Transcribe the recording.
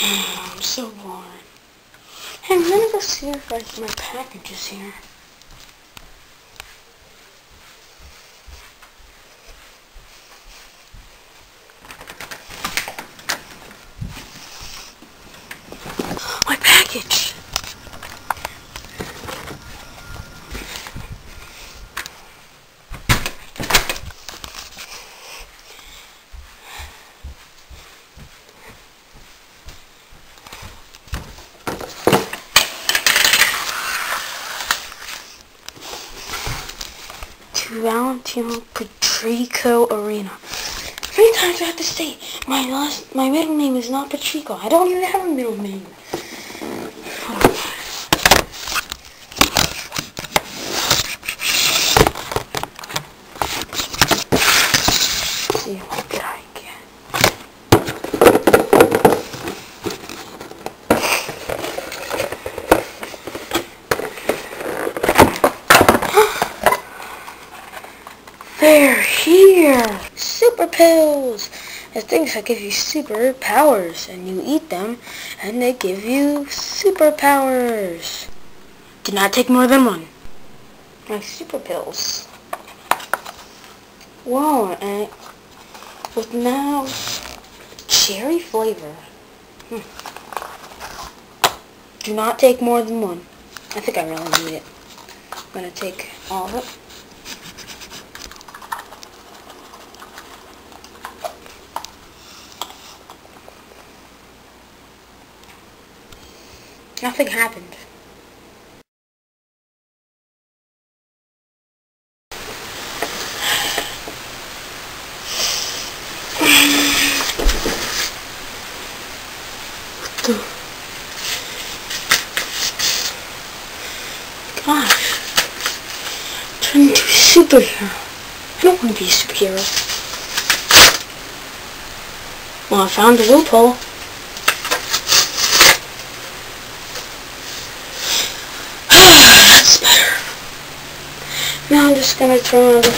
I'm so bored. Hey, I'm gonna go see if my package is here. My package! To Valentino Patrico Arena. How many times do I have to say my middle name is not Patrico? I don't even have a middle name. Hold on. Let's see what could I get. They're here! Super pills! They're things that give you superpowers, and you eat them, and they give you superpowers. Do not take more than one. My super pills. Whoa, and with now cherry flavor. Do not take more than one. I think I really need it. I'm gonna take all of it. Nothing happened. Gosh. Turn into a superhero. I don't want to be a superhero. Well, I found a loophole. That's better. Now I'm just gonna turn on the